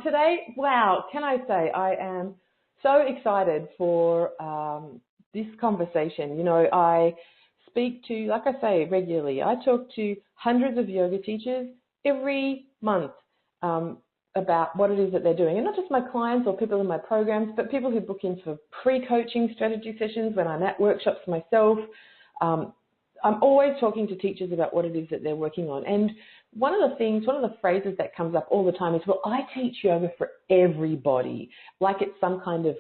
Today, wow, can I say I am so excited for this conversation. You know, I speak to, like I say, regularly. I talk to hundreds of yoga teachers every month about what it is that they're doing. And not just my clients or people in my programs, but people who book in for pre-coaching strategy sessions when I'm at workshops myself. I'm always talking to teachers about what it is that they're working on. And one of the phrases that comes up all the time is, well, I teach yoga for everybody, like it's some kind of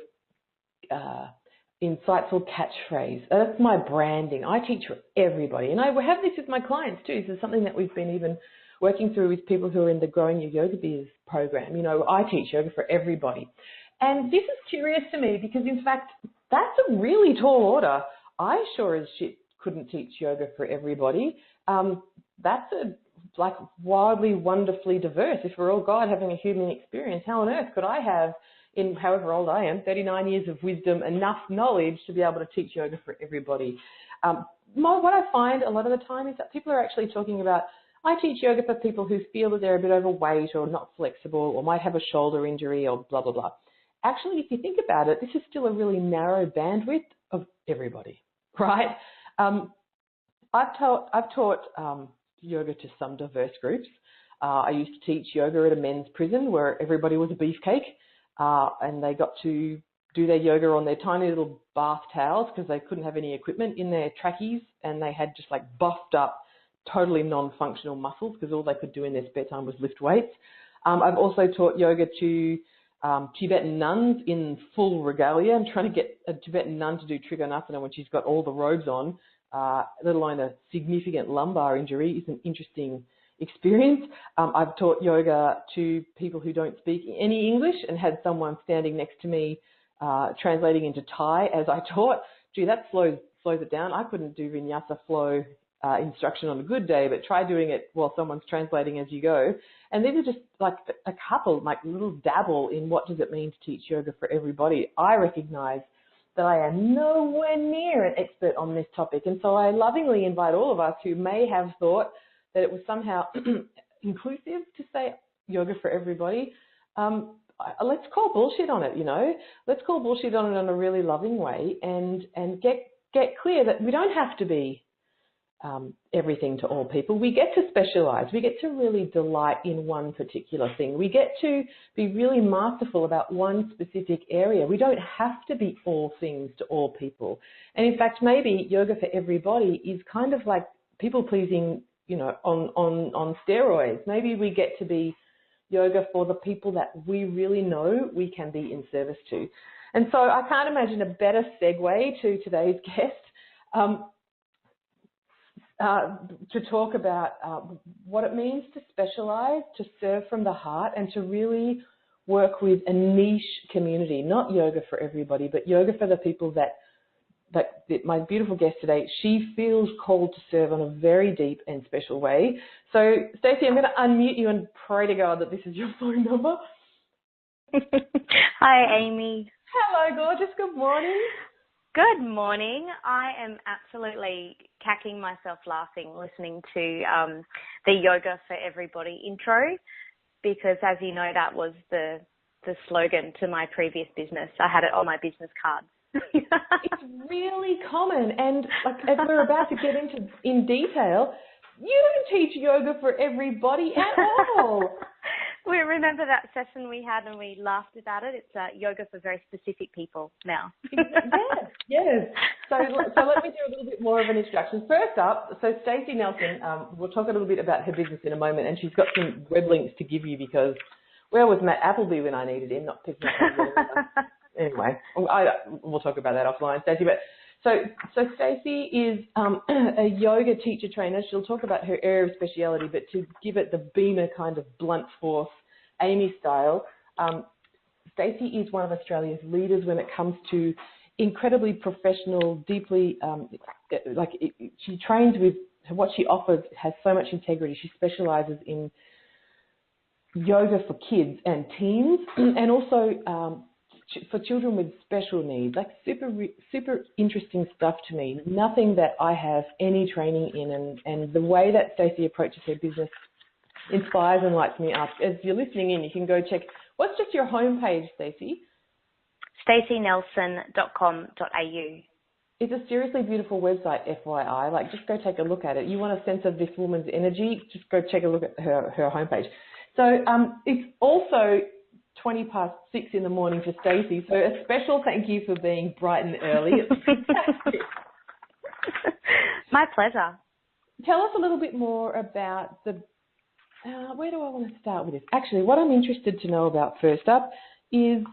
insightful catchphrase. That's my branding. I teach for everybody. And I have this with my clients too. This is something that we've been even working through with people who are in the Growing Your Yoga Biz program. You know, I teach yoga for everybody. And this is curious to me because, in fact, that's a really tall order. I sure as shit couldn't teach yoga for everybody. That's like wildly, wonderfully diverse. If we're all God having a human experience, how on earth could I have, in however old I am, 39 years of wisdom, enough knowledge to be able to teach yoga for everybody? What I find a lot of the time is that people are actually talking about, I teach yoga for people who feel that they're a bit overweight or not flexible or might have a shoulder injury or blah, blah, blah. Actually, if you think about it, this is still a really narrow bandwidth of everybody, right? I've taught yoga to some diverse groups. I used to teach yoga at a men's prison where everybody was a beefcake, and they got to do their yoga on their tiny little bath towels because they couldn't have any equipment in their trackies, and they had just like buffed up, totally non-functional muscles because all they could do in their spare time was lift weights. I've also taught yoga to Tibetan nuns in full regalia. I'm trying to get a Tibetan nun to do Trikonasana when she's got all the robes on, let alone a significant lumbar injury, is an interesting experience. I've taught yoga to people who don't speak any English and had someone standing next to me translating into Thai as I taught. Gee, that slows it down. I couldn't do vinyasa flow instruction on a good day, but try doing it while someone's translating as you go. And these are just like a couple, like little dabble in what does it mean to teach yoga for everybody. I recognize that I am nowhere near an expert on this topic. And so I lovingly invite all of us who may have thought that it was somehow inclusive to say yoga for everybody. Let's call bullshit on it, you know. Let's call bullshit on it in a really loving way and get clear that we don't have to be everything to all people. We get to specialize. We get to really delight in one particular thing. We get to be really masterful about one specific area. We don't have to be all things to all people. And in fact, maybe yoga for everybody is kind of like people pleasing, you know, on steroids. Maybe we get to be yoga for the people that we really know we can be in service to. And so I can't imagine a better segue to today's guest to talk about what it means to specialize, to serve from the heart, and to really work with a niche community, not yoga for everybody, but yoga for the people that my beautiful guest today, she feels called to serve on a very deep and special way. So, Stacey, I'm going to unmute you and pray to God that this is your phone number. Hi, Amy. Hello, gorgeous. Good morning. Good morning. I am absolutely cacking myself laughing listening to the Yoga for Everybody intro because, as you know, that was the slogan to my previous business. I had it on my business cards. It's really common, and like as we're about to get into in detail, you don't teach yoga for everybody at all. We remember that session we had and we laughed about it. It's yoga for very specific people now. Yes. So let me do a little bit more of an introduction. First up, so Stacey Nelson, we'll talk a little bit about her business in a moment, and she's got some web links to give you because where was Matt Appleby when I needed him? Not picking up. Anyway, we'll talk about that offline, Stacey. But so Stacey is a yoga teacher trainer. She'll talk about her area of speciality, but to give it the Beamer kind of blunt force, Amy style, Stacey is one of Australia's leaders when it comes to incredibly professional, deeply, she trains with, what she offers has so much integrity. She specialises in yoga for kids and teens and also for children with special needs, like super interesting stuff to me. Nothing that I have any training in, and the way that Stacey approaches her business inspires and lights me up. As you're listening in, you can go check. What's just your homepage, Stacey? staceynelson.com.au. It's a seriously beautiful website, FYI. Like, just go take a look at it. You want a sense of this woman's energy, just go take a look at her homepage. So it's also 6:20 in the morning for Stacey. So a special thank you for being bright and early. It's fantastic. My pleasure. Tell us a little bit more about where do I want to start with this? Actually, what I'm interested to know about first up is,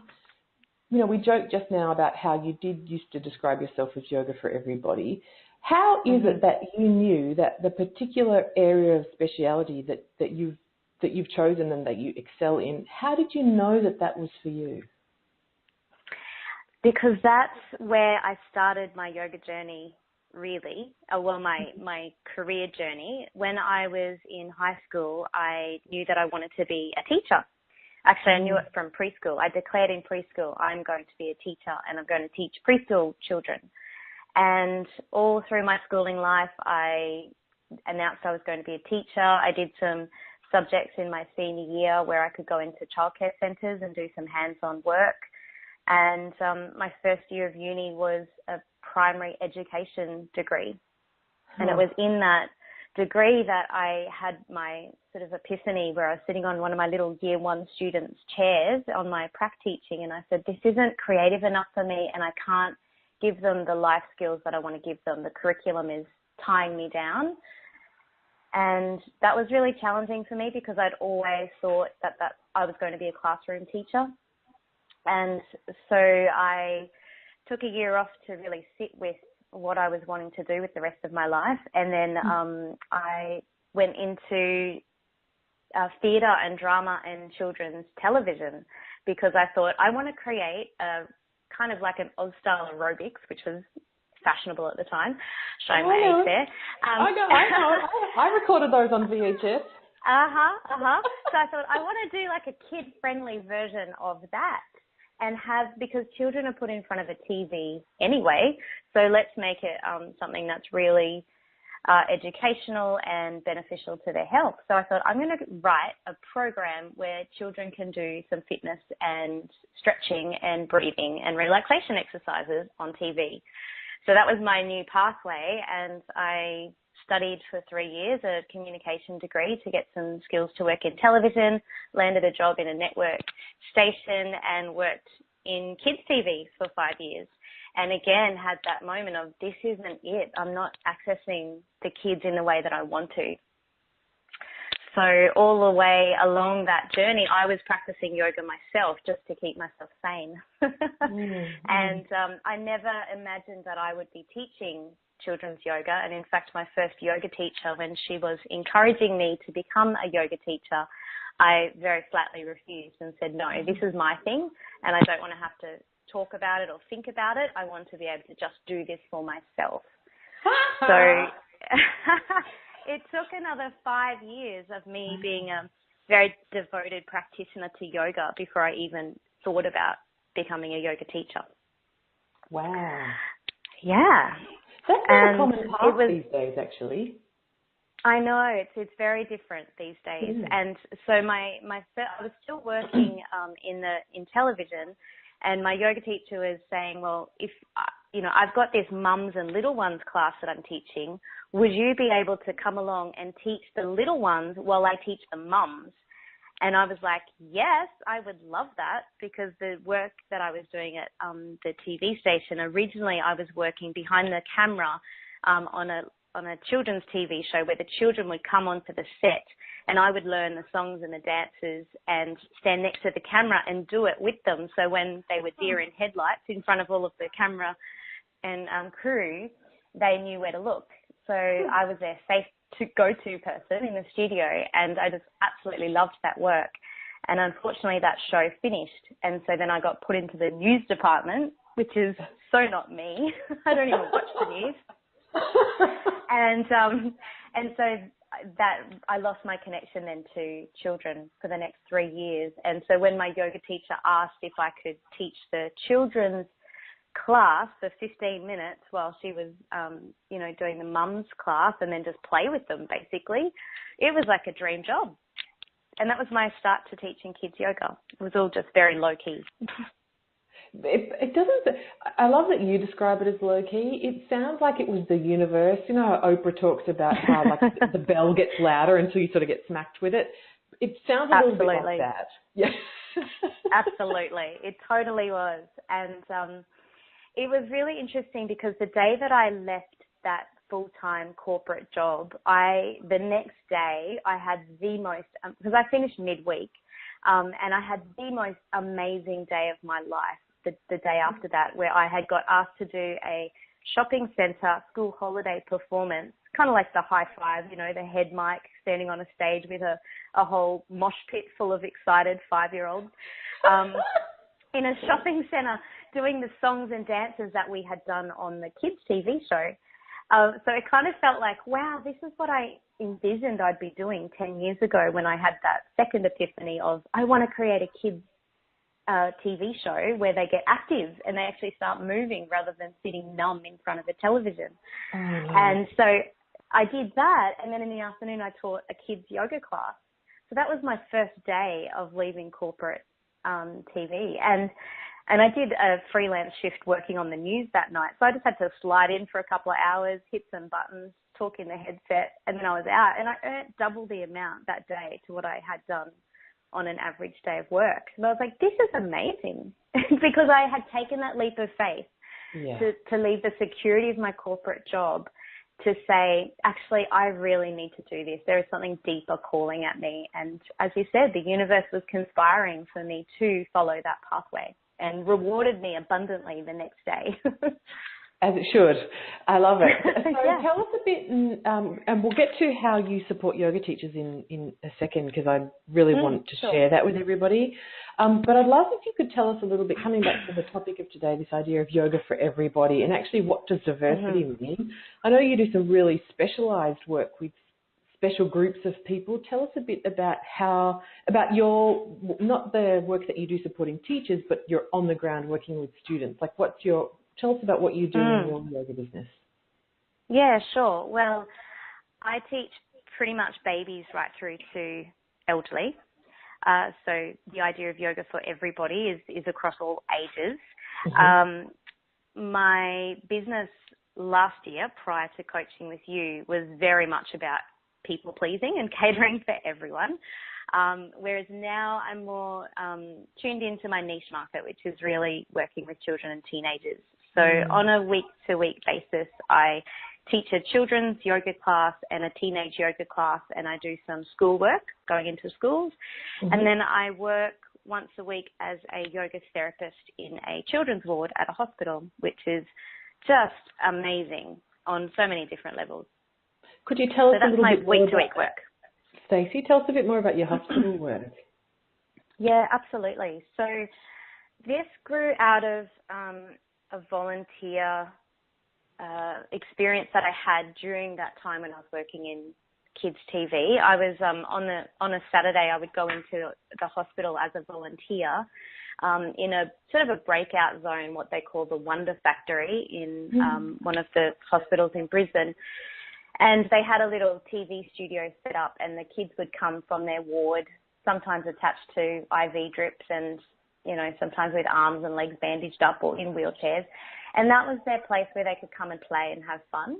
we joked just now about how you used to describe yourself as yoga for everybody. How is it that you knew that the particular area of speciality that you've chosen and that you excel in, how did you know that was for you? Because that's where I started my yoga journey, really. My career journey. When I was in high school, I knew that I wanted to be a teacher. Actually, I knew it from preschool. I declared in preschool, I'm going to be a teacher and I'm going to teach preschool children. And all through my schooling life, I announced I was going to be a teacher. I did some subjects in my senior year where I could go into childcare centres and do some hands-on work. And my first year of uni was a primary education degree. And it was in that degree that I had my sort of epiphany where I was sitting on one of my little year one students' chairs on my prac teaching, and I said, this isn't creative enough for me and I can't give them the life skills that I want to give them. The curriculum is tying me down. And that was really challenging for me because I'd always thought that I was going to be a classroom teacher. And so I took a year off to really sit with what I was wanting to do with the rest of my life. And then I went into theatre and drama and children's television because I thought I want to create a kind of like an Oz-style aerobics, which was fashionable at the time. Showing my age there. I know. I recorded those on VHS. So I thought I want to do like a kid-friendly version of that. And because children are put in front of a TV anyway, so let's make it something that's really educational and beneficial to their health. So I thought I'm going to write a program where children can do some fitness and stretching and breathing and relaxation exercises on TV. So that was my new pathway, and I studied for 3 years a communication degree to get some skills to work in television, landed a job in a network station and worked in kids TV for 5 years. And again, had that moment of this isn't it. I'm not accessing the kids in the way that I want to. So all the way along that journey, I was practicing yoga myself just to keep myself sane. And I never imagined that I would be teaching children's yoga. And in fact, my first yoga teacher, when she was encouraging me to become a yoga teacher, I very flatly refused and said, no, this is my thing and I don't want to have to talk about it or think about it. I want to be able to just do this for myself. So it took another 5 years of me being a very devoted practitioner to yoga before I even thought about becoming a yoga teacher. Wow. Yeah. That's not a common path these days, actually. I know, it's very different these days. And so I was still working in television, and my yoga teacher was saying, well, if I've got this mums and little ones class that I'm teaching, would you be able to come along and teach the little ones while I teach the mums? And I was like, yes, I would love that, because the work that I was doing at the TV station, originally I was working behind the camera on a children's TV show where the children would come onto the set and I would learn the songs and the dances and stand next to the camera and do it with them. So when they were deer in headlights in front of all of the camera and crew, they knew where to look. So I was their safe go-to person in the studio, and I just absolutely loved that work. And unfortunately that show finished, and so then I got put into the news department, which is so not me. I don't even watch the news. And so that I lost my connection then to children for the next 3 years. And so when my yoga teacher asked if I could teach the children's class for 15 minutes while she was, doing the mums class and then just play with them, basically, it was like a dream job. And that was my start to teaching kids yoga. It was all just very low-key. It doesn't, I love that you describe it as low-key. It sounds like it was the universe. You know how Oprah talks about how like the bell gets louder until you sort of get smacked with it? It sounds a little bit like that. Yeah. Absolutely. It totally was. And it was really interesting because the day that I left that full-time corporate job, the next day I had the most, because I finished midweek, and I had the most amazing day of my life the day after that, where I had got asked to do a shopping centre school holiday performance, kind of like the high five, you know, the head mic standing on a stage with a whole mosh pit full of excited 5-year-olds in a shopping centre doing the songs and dances that we had done on the kids' TV show. So it kind of felt like, wow, this is what I envisioned I'd be doing 10 years ago when I had that second epiphany of I want to create a kids' TV show where they get active and they actually start moving rather than sitting numb in front of a television. And so I did that, and then in the afternoon I taught a kids' yoga class. So that was my first day of leaving corporate TV. And I did a freelance shift working on the news that night. So I just had to slide in for a couple of hours, hit some buttons, talk in the headset, and then I was out. And I earned double the amount that day to what I had done on an average day of work. And I was like, this is amazing because I had taken that leap of faith to leave the security of my corporate job to say, actually, I really need to do this. There is something deeper calling at me. And as you said, the universe was conspiring for me to follow that pathway and rewarded me abundantly the next day. As it should. I love it. So tell us a bit, and we'll get to how you support yoga teachers in a second, because I really want to share that with everybody. But I'd love if you could tell us a little bit, coming back to the topic of today, this idea of yoga for everybody, and actually what does diversity mean? I know you do some really specialised work with special groups of people. Tell us a bit about your, not the work that you do supporting teachers, but you're on the ground working with students. Like tell us about what you do in your yoga business. Yeah, sure. Well, I teach pretty much babies right through to elderly. So the idea of yoga for everybody is across all ages. My business last year, prior to coaching with you, was very much about people pleasing and catering for everyone. Whereas now I'm more tuned into my niche market, which is really working with children and teenagers. So on a week-to-week basis, I teach a children's yoga class and a teenage yoga class, and I do some schoolwork going into schools. And then I work once a week as a yoga therapist in a children's ward at a hospital, which is just amazing on so many different levels. Could you tell us a little bit more? So that's my week-to-week work. Stacey, tell us a bit more about your hospital work. Yeah, absolutely. So this grew out of a volunteer experience that I had during that time when I was working in kids TV. I was on a Saturday I would go into the hospital as a volunteer in a sort of a breakout zone, what they call the Wonder Factory in one of the hospitals in Brisbane. And they had a little TV studio set up, and the kids would come from their ward, sometimes attached to IV drips and, you know, sometimes with arms and legs bandaged up or in wheelchairs. And that was their place where they could come and play and have fun.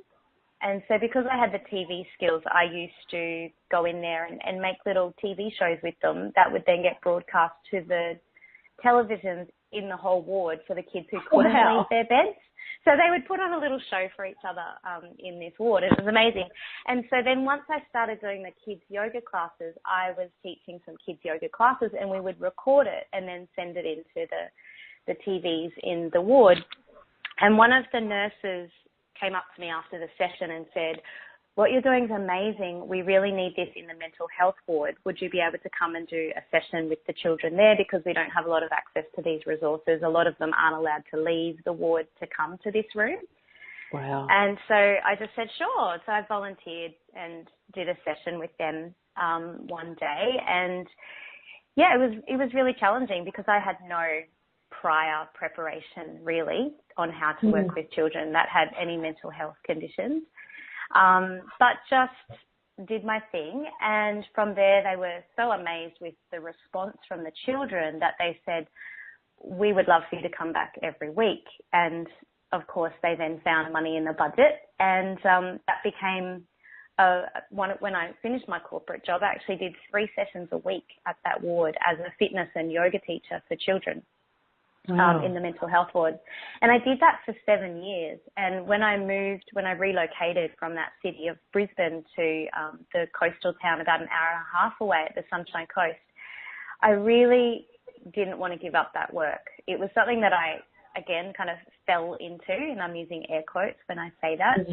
And so because I had the TV skills, I used to go in there and make little TV shows with them that would then get broadcast to the televisions in the whole ward for the kids who couldn't leave their beds. So they would put on a little show for each other in this ward. It was amazing. And so then once I started doing the kids yoga classes, I was teaching some kids yoga classes, and we would record it and then send it into the TVs in the ward. And one of the nurses came up to me after the session and said, "What you're doing is amazing. We really need this in the mental health ward. Would you be able to come and do a session with the children there, because we don't have a lot of access to these resources. A lot of them aren't allowed to leave the ward to come to this room." Wow. And so I just said, sure. So I volunteered and did a session with them one day. And yeah, it was really challenging because I had no prior preparation really on how to work with children that had any mental health conditions. But just did my thing. And from there, they were so amazed with the response from the children that they said, we would love for you to come back every week. And of course, they then found money in the budget, and that became when I finished my corporate job. I actually did 3 sessions a week at that ward as a fitness and yoga teacher for children. Wow. In the mental health ward. And I did that for 7 years. And when I relocated from that city of Brisbane to the coastal town about an hour and a half away at the Sunshine Coast, I really didn't want to give up that work. It was something that I, again, kind of fell into, and I'm using air quotes when I say that.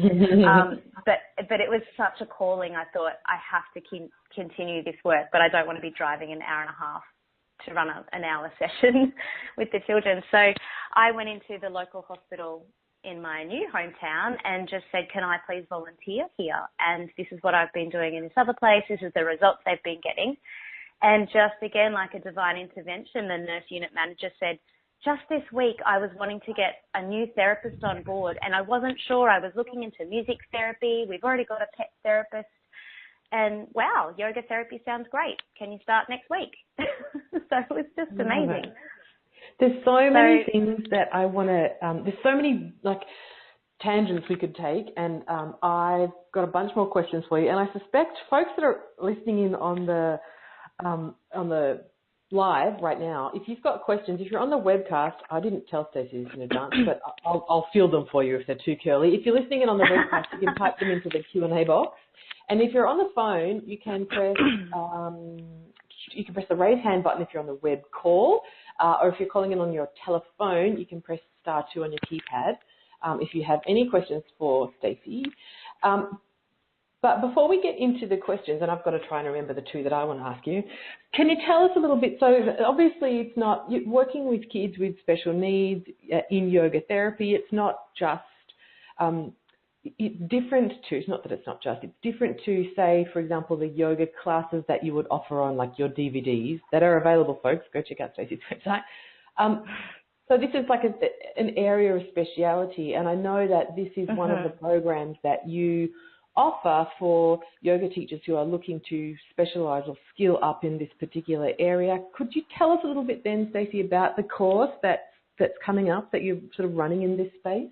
But it was such a calling. I thought, I have to continue this work, but I don't want to be driving an hour and a half to run an hour session with the children. So I went into the local hospital in my new hometown and just said, can I please volunteer here? And this is what I've been doing in this other place. This is the results they've been getting. And just again, like a divine intervention, the nurse unit manager said, just this week I was wanting to get a new therapist on board, and I wasn't sure. I was looking into music therapy. We've already got a pet therapist. And wow, yoga therapy sounds great. Can you start next week? So it was just amazing. There's so many things that I want to, there's so many like tangents we could take, and I've got a bunch more questions for you. And I suspect folks that are listening in on the live right now, if you've got questions, if you're on the webcast, I didn't tell Stacey this in advance, but I'll field them for you if they're too curly. If you're listening in on the webcast, you can type them into the Q&A box. And if you're on the phone, you can press the raise hand button if you're on the web call, or if you're calling in on your telephone, you can press *2 on your keypad if you have any questions for Stacey. But before we get into the questions, and I've got to try and remember the 2 that I want to ask you, can you tell us a little bit? So obviously it's not, you're working with kids with special needs in yoga therapy. It's not just different to, it's not that it's not just, it's different to, say, for example, the yoga classes that you would offer on like your DVDs that are available, folks. Go check out Stacey's website. So this is like an area of speciality, and I know that this is one of the programs that you offer for yoga teachers who are looking to specialise or skill up in this particular area. Could you tell us a little bit then, Stacey, about the course that's coming up that you're sort of running in this space?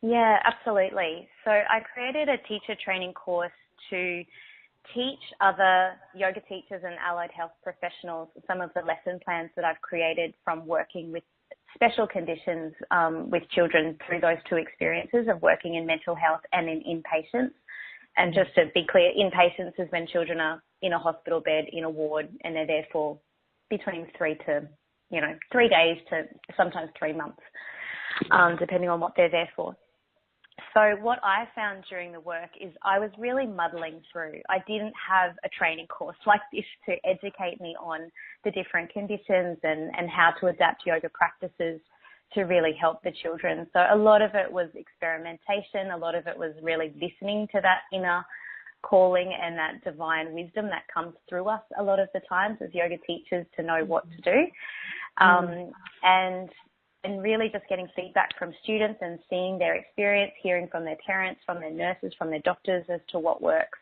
Yeah, absolutely. So I created a teacher training course to teach other yoga teachers and allied health professionals some of the lesson plans that I've created from working with special conditions with children through those 2 experiences of working in mental health and in inpatients. And just to be clear, inpatients is when children are in a hospital bed, in a ward, and they're there for between 3 days to sometimes 3 months, depending on what they're there for. So what I found during the work is I was really muddling through. I didn't have a training course like this to educate me on the different conditions and how to adapt yoga practices to really help the children. So a lot of it was experimentation. A lot of it was really listening to that inner calling and that divine wisdom that comes through us a lot of the times as yoga teachers to know what to do. And really just getting feedback from students and seeing their experience, hearing from their parents, from their nurses, from their doctors as to what works.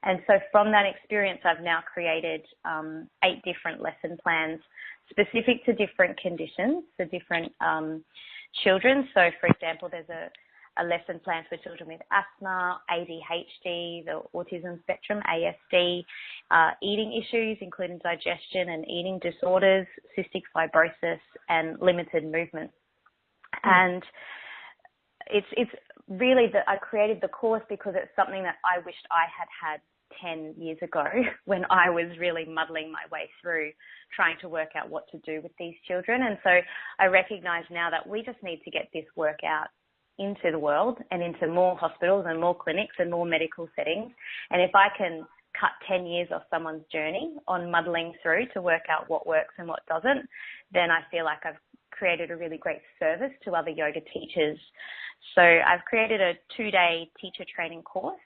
And so from that experience, I've now created 8 different lesson plans specific to different conditions for different children. So, for example, there's a lesson plan for children with asthma, ADHD, the autism spectrum, ASD, eating issues, including digestion and eating disorders, cystic fibrosis, and limited movement. And it's really that I created the course because it's something that I wished I had 10 years ago when I was really muddling my way through trying to work out what to do with these children. And so I recognize now that we just need to get this work out into the world and into more hospitals and more clinics and more medical settings. And if I can cut 10 years off someone's journey on muddling through to work out what works and what doesn't, then I feel like I've created a really great service to other yoga teachers. So I've created a 2-day teacher training course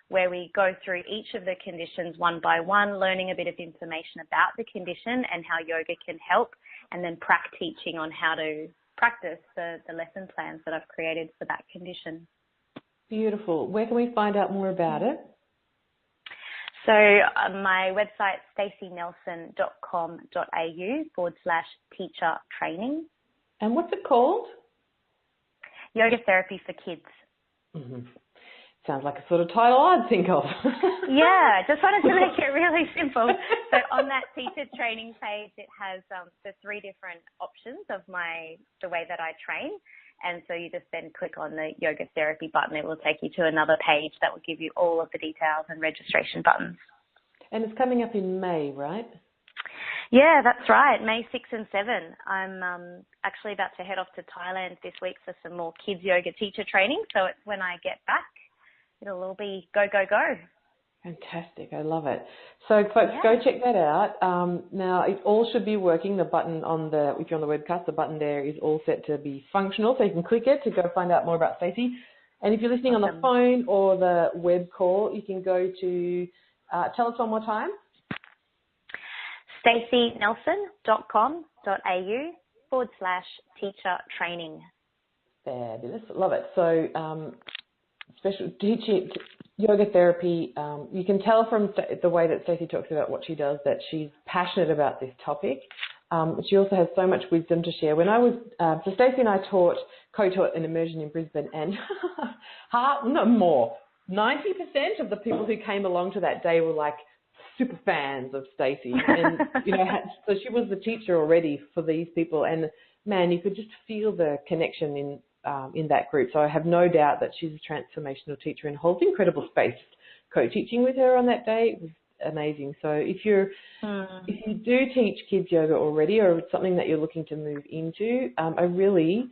where we go through each of the conditions one by one, learning a bit of information about the condition and how yoga can help, and then teaching on how to practice the lesson plans that I've created for that condition. Beautiful. Where can we find out more about it? So my website, staceynelson.com.au/teacher training. And what's it called? Yoga therapy for kids. Mm-hmm. Sounds like a sort of title I'd think of. Yeah, just wanted to make it really simple. So on that teacher training page, it has the 3 different options of the way that I train. And so you just then click on the yoga therapy button. It will take you to another page that will give you all of the details and registration buttons. And it's coming up in May, right? Yeah, that's right. May 6 and 7. I'm actually about to head off to Thailand this week for some more kids yoga teacher training. So it's when I get back, it'll all be go, go, go. Fantastic. I love it. So, folks, go check that out. Now, it all should be working. The button if you're on the webcast, the button there is all set to be functional. So you can click it to go find out more about Stacey. And if you're listening on the phone or the web call, you can go to, tell us one more time. staceynelson.com.au/teacher training. Fabulous. Love it. So, special teaching, yoga therapy, you can tell from the way that Stacey talks about what she does that she's passionate about this topic. She also has so much wisdom to share. When I was, so Stacey and I co-taught an immersion in Brisbane, and 90% of the people who came along to that day were like super fans of Stacey. And, so she was the teacher already for these people. And man, you could just feel the connection in that group. So I have no doubt that she's a transformational teacher and holds incredible space. Co-teaching with her on that day was amazing. So if you do teach kids yoga already, or it's something that you're looking to move into, I really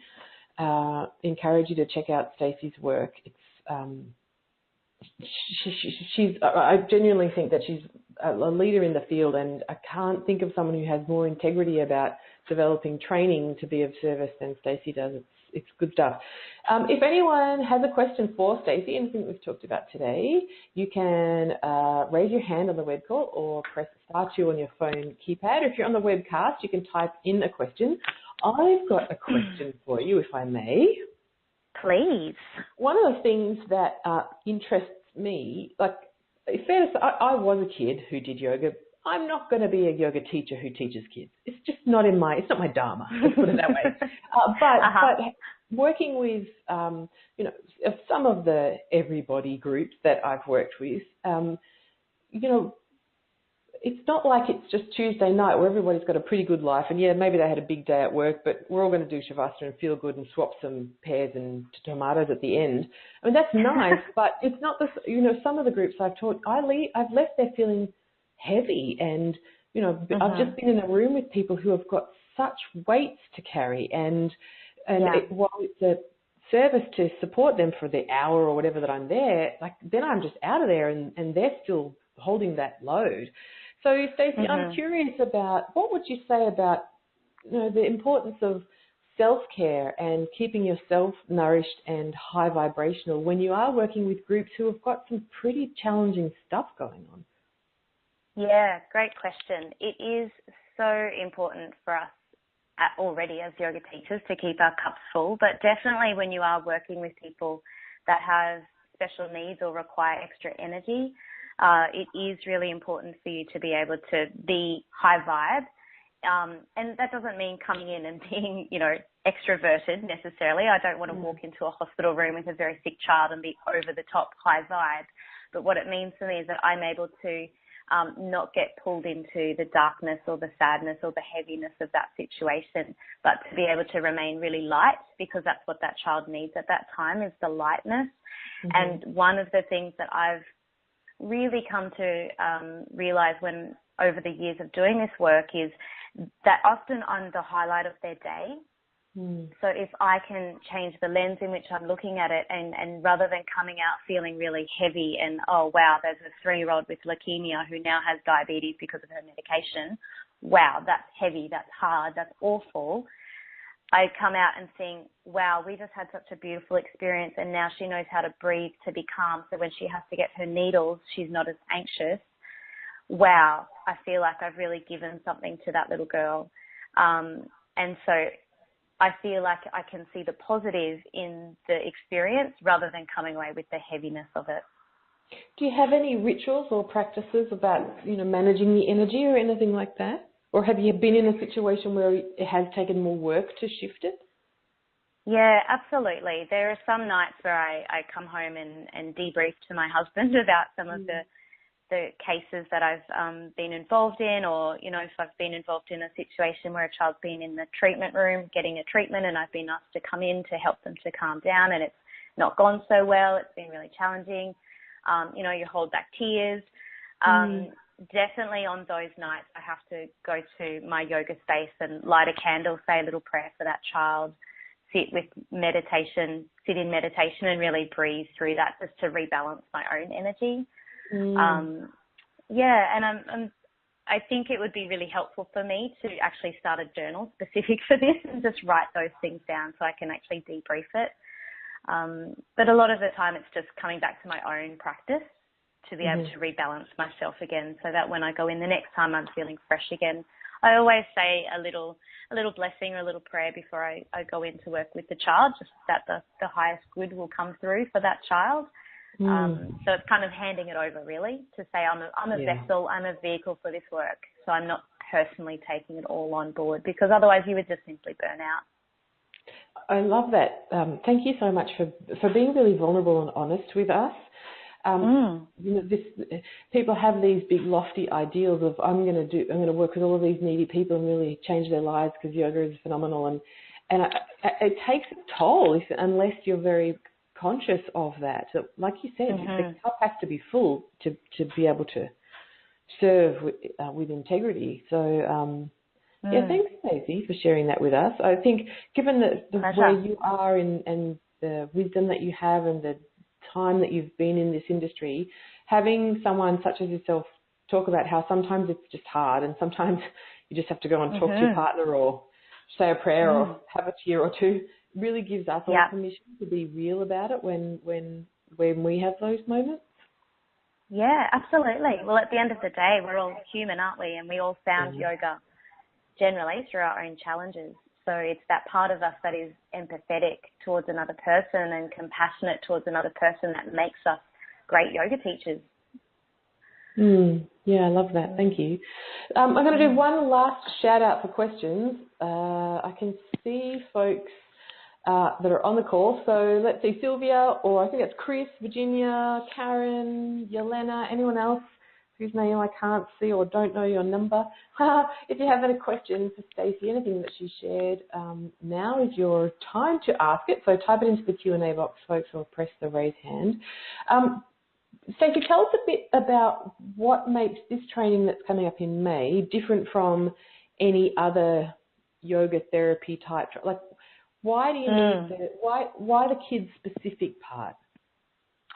encourage you to check out Stacey's work. It's I genuinely think that she's a leader in the field, and I can't think of someone who has more integrity about developing training to be of service than Stacey does. It's good stuff. If anyone has a question for Stacey, anything we've talked about today, you can raise your hand on the web call or press *2 on your phone keypad. If you're on the webcast, you can type in a question. I've got a question for you, if I may. Please. One of the things that interests me, like, it's fair to say, I was a kid who did yoga. I'm not going to be a yoga teacher who teaches kids. It's just not it's not my dharma, let's put it that way. But working with, some of the everybody groups that I've worked with, it's not like it's just Tuesday night where everybody's got a pretty good life, and maybe they had a big day at work, but we're all going to do Shavasana and feel good and swap some pears and tomatoes at the end. I mean, that's nice, but it's not the, some of the groups I've taught, I've left there feeling heavy, and, I've just been in a room with people who have got such weights to carry, and while it's a service to support them for the hour or whatever that I'm there, like, then I'm just out of there, and they're still holding that load. So, Stacey, I'm curious about, what would you say about, the importance of self-care and keeping yourself nourished and high vibrational when you are working with groups who have got some pretty challenging stuff going on? Yeah, great question. It is so important for us already as yoga teachers to keep our cups full, but definitely when you are working with people that have special needs or require extra energy, it is really important for you to be able to be high vibe. And that doesn't mean coming in and being, extroverted necessarily. I don't want to walk into a hospital room with a very sick child and be over the top high vibe. But what it means for me is that I'm able to not get pulled into the darkness or the sadness or the heaviness of that situation, but to be able to remain really light, because that's what that child needs at that time, is the lightness. And one of the things that I've really come to realize over the years of doing this work is that often I'm the highlight of their day. So if I can change the lens in which I'm looking at it, and rather than coming out feeling really heavy and, oh, wow, there's a 3-year-old with leukemia who now has diabetes because of her medication. Wow, that's heavy, that's hard, that's awful. I come out and think, wow, we just had such a beautiful experience, and now she knows how to breathe, to be calm, so when she has to get her needles, she's not as anxious. Wow, I feel like I've really given something to that little girl. And so I feel like I can see the positive in the experience rather than coming away with the heaviness of it. Do you have any rituals or practices about, managing the energy or anything like that? Or have you been in a situation where it has taken more work to shift it? Yeah, absolutely. There are some nights where I come home and debrief to my husband about some of the cases that I've been involved in, or, if I've been involved in a situation where a child's been in the treatment room getting a treatment and I've been asked to come in to help them to calm down and it's not gone so well, it's been really challenging. You hold back tears. Definitely on those nights I have to go to my yoga space and light a candle, say a little prayer for that child, sit in meditation and really breathe through that just to rebalance my own energy. And I think it would be really helpful for me to actually start a journal specific for this and just write those things down so I can actually debrief it. But a lot of the time it's just coming back to my own practice to be able to rebalance myself again, so that when I go in the next time I'm feeling fresh again. I always say a little blessing or a little prayer before I go in to work with the child, just that the highest good will come through for that child. So it's kind of handing it over, really, to say I'm a vessel, I'm a vehicle for this work. So I'm not personally taking it all on board, because otherwise you would just simply burn out. I love that. Thank you so much for being really vulnerable and honest with us. People have these big lofty ideals of I'm going to work with all of these needy people and really change their lives because yoga is phenomenal, and it takes a toll unless you're very conscious of that. So, like you said, the cup has to be full to be able to serve with integrity. So thanks, Stacey, for sharing that with us. I think given the where you are and the wisdom that you have and the time that you've been in this industry, having someone such as yourself talk about how sometimes it's just hard and sometimes you just have to go and talk to your partner or say a prayer or have a tear or two really gives us all permission to be real about it when we have those moments. Yeah, absolutely. Well, at the end of the day, we're all human, aren't we? And we all found yoga generally through our own challenges. So it's that part of us that is empathetic towards another person and compassionate towards another person that makes us great yoga teachers. Yeah, I love that. Thank you. I'm going to do one last shout out for questions. I can see folks that are on the call. So let's see, Sylvia, or I think it's Chris, Virginia, Karen, Yelena, anyone else whose name I can't see or don't know your number. If you have any questions for Stacey, anything that she shared, now is your time to ask it. So type it into the Q&A box, folks, or press the raise hand. Stacey, tell us a bit about what makes this training that's coming up in May different from any other yoga therapy type. Like, why do you need why the kids specific part?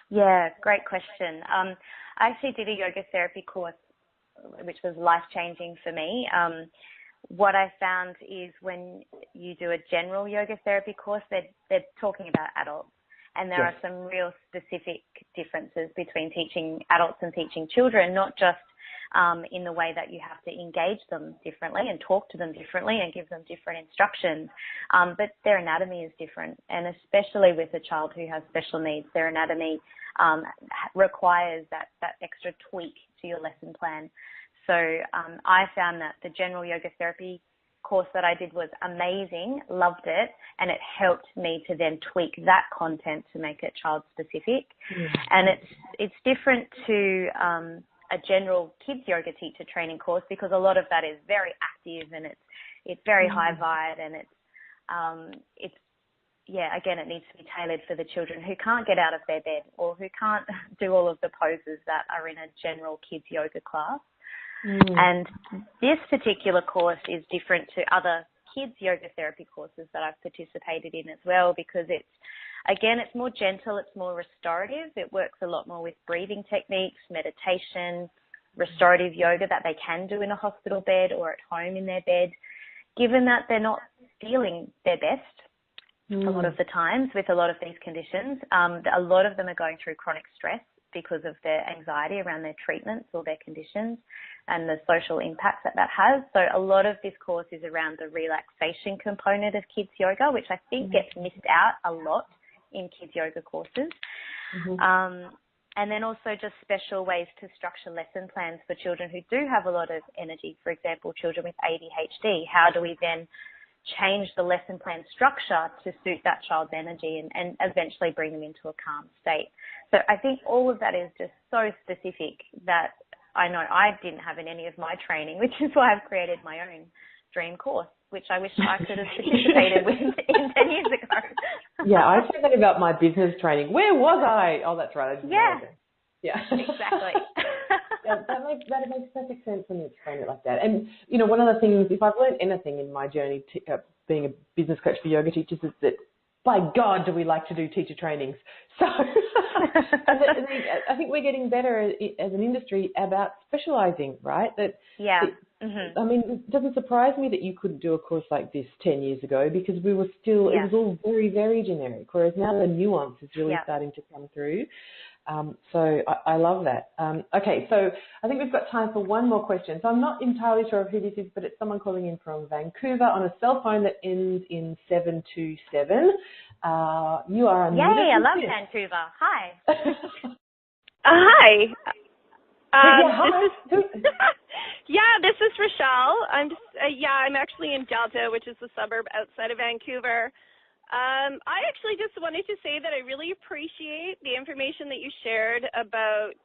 Yeah, great question. I actually did a yoga therapy course, which was life-changing for me. What I found is when you do a general yoga therapy course, they're talking about adults. And there are some real specific differences between teaching adults and teaching children, not just in the way that you have to engage them differently and talk to them differently and give them different instructions, but their anatomy is different. And especially with a child who has special needs, their anatomy requires that extra tweak to your lesson plan. So I found that the general yoga therapy course that I did was amazing, loved it, and it helped me to then tweak that content to make it child specific. And it's different to a general kids yoga teacher training course, because a lot of that is very active and it's very high vibe, and again, it needs to be tailored for the children who can't get out of their bed or who can't do all of the poses that are in a general kids yoga class. And this particular course is different to other kids yoga therapy courses that I've participated in as well, because it's more gentle, it's more restorative. It works a lot more with breathing techniques, meditation, restorative yoga that they can do in a hospital bed or at home in their bed, given that they're not feeling their best a lot of the times with a lot of these conditions. A lot of them are going through chronic stress because of their anxiety around their treatments or their conditions and the social impacts that has. So a lot of this course is around the relaxation component of kids yoga, which I think gets missed out a lot in kids yoga courses. And then also just special ways to structure lesson plans for children who do have a lot of energy. For example, children with ADHD. How do we then change the lesson plan structure to suit that child's energy and eventually bring them into a calm state? So I think all of that is just so specific that I know I didn't have in any of my training, which is why I've created my own dream course, which I wish I could have participated with in 10 years ago. Yeah, I say that about my business training. Where was I? Oh, that's right. I didn't know that. Yeah. Exactly. That makes perfect sense when you explain it like that. And, you know, one of the things, if I've learned anything in my journey being a business coach for yoga teachers, is that, by God, do we like to do teacher trainings. So I think we're getting better as an industry about specialising, right? I mean, it doesn't surprise me that you couldn't do a course like this 10 years ago, because we were still, it was all very, very generic, whereas now the nuance is really starting to come through. So I love that. Okay, so I think we've got time for one more question. So I'm not entirely sure of who this is, but it's someone calling in from Vancouver on a cell phone that ends in 727. You are unmuted. Yay, I love Vancouver. Hi. Hi. Hi. This is Rochelle. I'm actually in Delta, which is the suburb outside of Vancouver. I actually just wanted to say that I really appreciate the information that you shared about,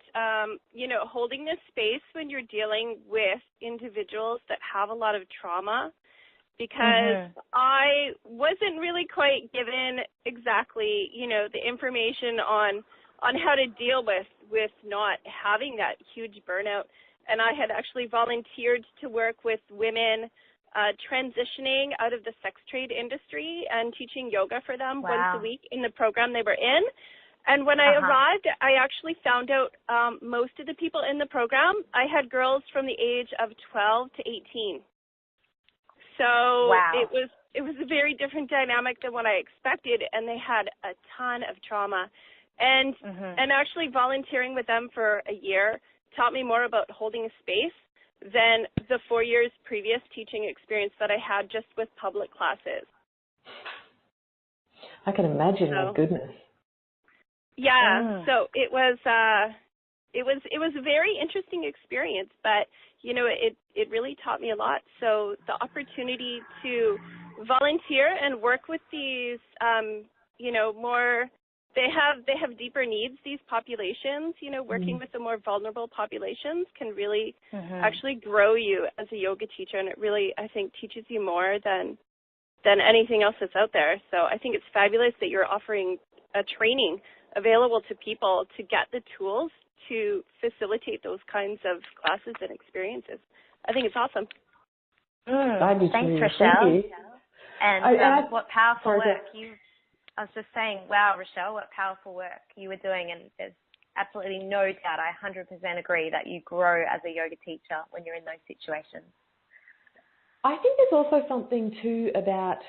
holding this space when you're dealing with individuals that have a lot of trauma, because I wasn't really quite given exactly, the information on how to deal with not having that huge burnout. And I had actually volunteered to work with women transitioning out of the sex trade industry and teaching yoga for them once a week in the program they were in. And when I arrived, I actually found out most of the people in the program, I had girls from the age of 12 to 18. So it was a very different dynamic than what I expected, and they had a ton of trauma. And actually volunteering with them for a year taught me more about holding a space than the 4 years previous teaching experience that I had just with public classes. I can imagine, my goodness. Yeah, so it was a very interesting experience, but it really taught me a lot. So the opportunity to volunteer and work with these more, they have deeper needs, these populations, working with the more vulnerable populations can really actually grow you as a yoga teacher, and it really, I think, teaches you more than anything else that's out there. So I think it's fabulous that you're offering a training available to people to get the tools to facilitate those kinds of classes and experiences. I think it's awesome. Thanks, Rochelle. And what powerful work I was just saying, wow, Rochelle, what powerful work you were doing, and there's absolutely no doubt, I 100% agree that you grow as a yoga teacher when you're in those situations. I think there's also something too about,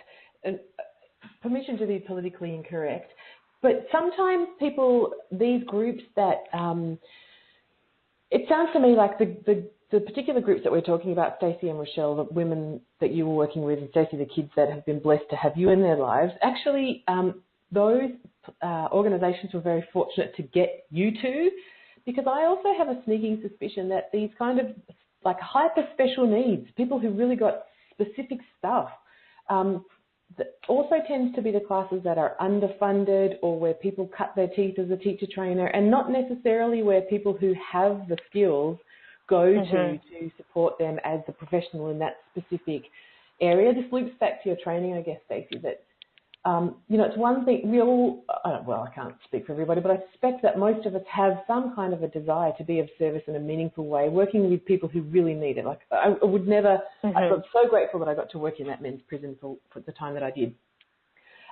permission to be politically incorrect, but sometimes these groups that, it sounds to me like the particular groups that we're talking about, Stacey and Rochelle, the women that you were working with, and Stacey, the kids that have been blessed to have you in their lives, actually those organisations were very fortunate to get you to, because I also have a sneaking suspicion that these kind of like hyper special needs, people who really got specific stuff, also tends to be the classes that are underfunded, or where people cut their teeth as a teacher trainer, and not necessarily where people who have the skills go to support them as a professional in that specific area. This loops back to your training, I guess, Stacey, that, it's one thing, I can't speak for everybody, but I suspect that most of us have some kind of a desire to be of service in a meaningful way, working with people who really need it. Like, I would never, I'm so grateful that I got to work in that men's prison for the time that I did.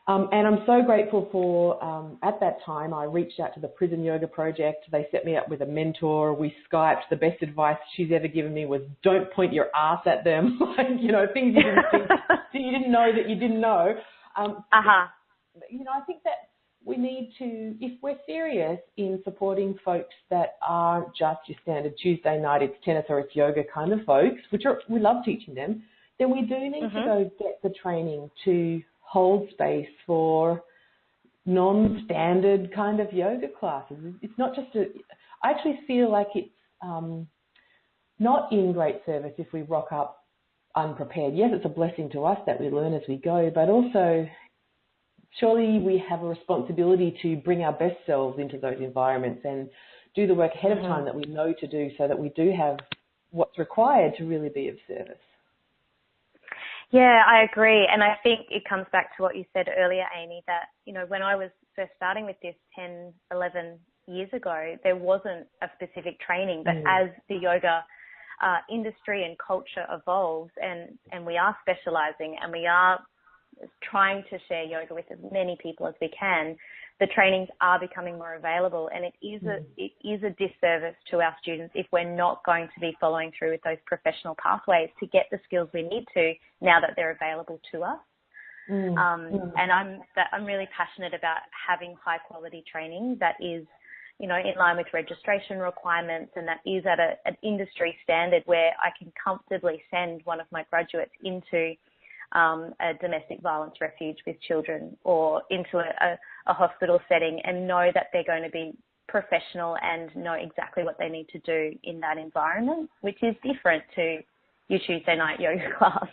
And I'm so grateful for, at that time, I reached out to the Prison Yoga Project. They set me up with a mentor. We Skyped. The best advice she's ever given me was, don't point your ass at them. Things you didn't think, you didn't know that you didn't know. I think that we need to, if we're serious in supporting folks that aren't just your standard Tuesday night, it's tennis or it's yoga kind of folks, we love teaching them, then we do need to go get the training to hold space for non-standard kind of yoga classes. It's not just I actually feel like it's not in great service if we rock up unprepared. Yes, it's a blessing to us that we learn as we go, but also surely we have a responsibility to bring our best selves into those environments and do the work ahead of time that we know to do, so that we do have what's required to really be of service. Yeah, I agree. And I think it comes back to what you said earlier, Amy, that, when I was first starting with this 10, 11 years ago, there wasn't a specific training. But as the yoga industry and culture evolves, and we are specializing and we are trying to share yoga with as many people as we can, the trainings are becoming more available, and it is a disservice to our students if we're not going to be following through with those professional pathways to get the skills we need to, now that they're available to us. And I'm really passionate about having high quality training that is, in line with registration requirements, and that is at an industry standard where I can comfortably send one of my graduates into a domestic violence refuge with children, or into a hospital setting, and know that they're going to be professional and know exactly what they need to do in that environment, which is different to your Tuesday night yoga class.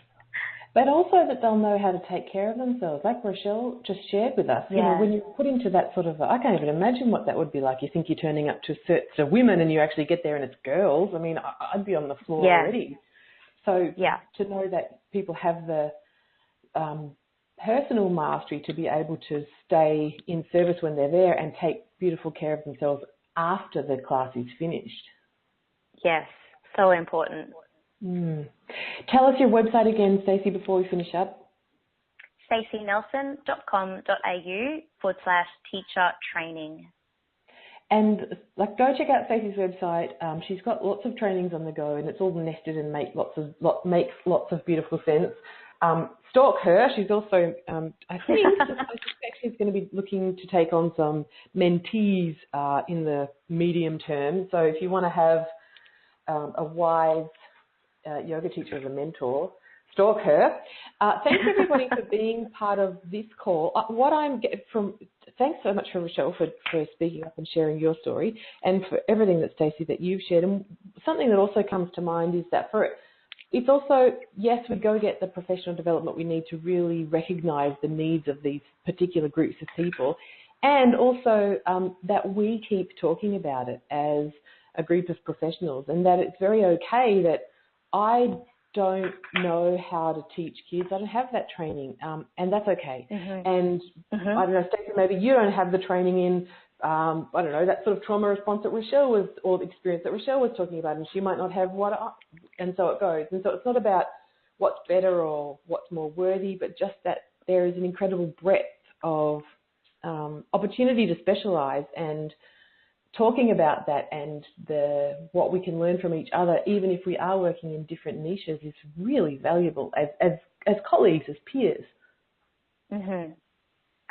But also that they'll know how to take care of themselves, like Rochelle just shared with us. Yeah. When you're put into that sort of, I can't even imagine what that would be like. You think you're turning up to sets of women and you actually get there and it's girls. I mean, I'd be on the floor already. So to know that people have the personal mastery to be able to stay in service when they're there and take beautiful care of themselves after the class is finished. Yes, so important. Tell us your website again, Stacey, before we finish up. staceynelson.com.au/teacher training. And go check out Stacey's website. She's got lots of trainings on the go, and it's all nested and makes lots of beautiful sense. Stalk her. She's also, I suspect she's going to be looking to take on some mentees in the medium term. So if you want to have a wise yoga teacher as a mentor, stalk her. Thanks everybody for being part of this call. Thanks so much for Rochelle for speaking up and sharing your story, and for everything that Stacey that you've shared. And something that also comes to mind is that it's also, yes, we go get the professional development we need to really recognise the needs of these particular groups of people, and also that we keep talking about it as a group of professionals, and that it's very okay that I don't know how to teach kids. I don't have that training, and that's okay. And I don't know, Stacey, maybe you don't have the training in, I don't know, that sort of trauma response that Rochelle was, or the experience that Rochelle was talking about, and she might not have and so it goes. And so it's not about what's better or what's more worthy, but just that there is an incredible breadth of opportunity to specialise, and talking about that and what we can learn from each other, even if we are working in different niches, is really valuable as colleagues, as peers.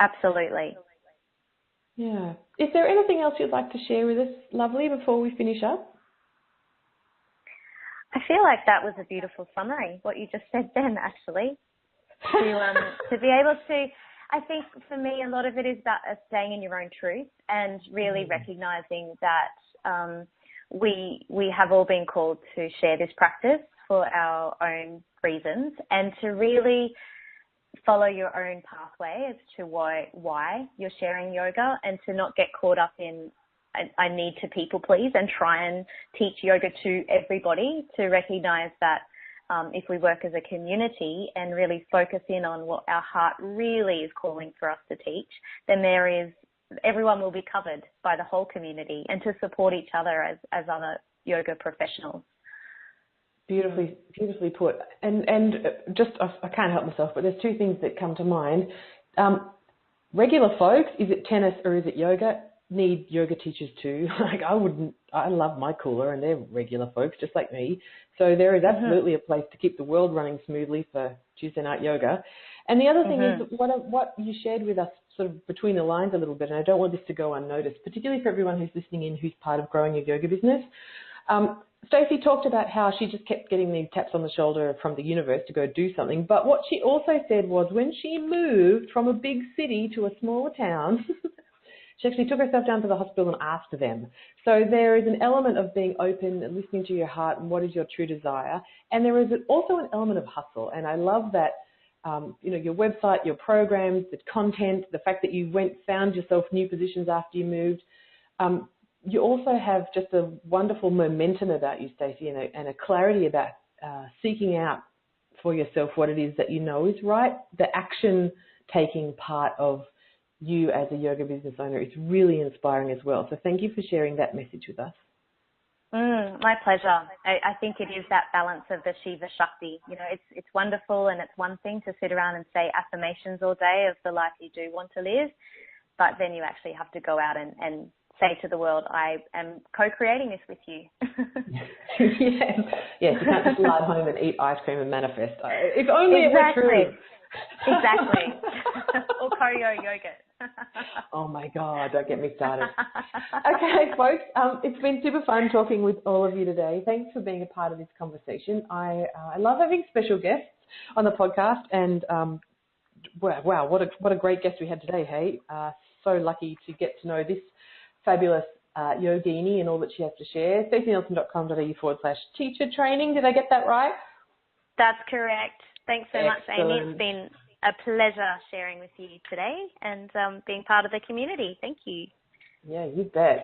Absolutely. Yeah. Is there anything else you'd like to share with us, lovely, before we finish up? I feel like that was a beautiful summary, what you just said then, actually. To be able to, I think for me, a lot of it is about staying in your own truth and really recognising that we have all been called to share this practice for our own reasons, and to really follow your own pathway as to why you're sharing yoga, and to not get caught up in I need to people please and try and teach yoga to everybody, to recognise that if we work as a community and really focus in on what our heart really is calling for us to teach, then everyone will be covered by the whole community, and to support each other as other yoga professionals. Beautifully put. And just, I can't help myself, but there's two things that come to mind. Regular folks, is it tennis or is it yoga, need yoga teachers too. I love my cooler, and they're regular folks just like me. So there is absolutely a place to keep the world running smoothly for Tuesday night yoga. And the other thing is what you shared with us sort of between the lines a little bit, and I don't want this to go unnoticed, particularly for everyone who's listening in who's part of growing a yoga business. Stacey talked about how she just kept getting these taps on the shoulder from the universe to go do something. But what she also said was when she moved from a big city to a smaller town, she actually took herself down to the hospital and asked them. So there is an element of being open and listening to your heart and what is your true desire. And there is also an element of hustle. And I love that, your website, your programs, the content, the fact that you found yourself new positions after you moved. You also have just a wonderful momentum about you, Stacey, and a clarity about seeking out for yourself what it is that you know is right. The action-taking part of you as a yoga business owner is really inspiring as well. So thank you for sharing that message with us. My pleasure. I think it is that balance of the Shiva Shakti. It's wonderful, and it's one thing to sit around and say affirmations all day of the life you do want to live, but then you actually have to go out and say to the world, I am co-creating this with you. Yes, you can't just lie at home and eat ice cream and manifest. If only it were true. Exactly. Or choreo yoga. Oh my God, don't get me started. Okay, folks, it's been super fun talking with all of you today. Thanks for being a part of this conversation. I love having special guests on the podcast, and wow, what a great guest we had today, hey? So lucky to get to know this fabulous yogini and all that she has to share. StaceyNelson.com.au/teacher training. Did I get that right? That's correct. Thanks so much, Amy. It's been a pleasure sharing with you today and being part of the community. Thank you. Yeah, you bet.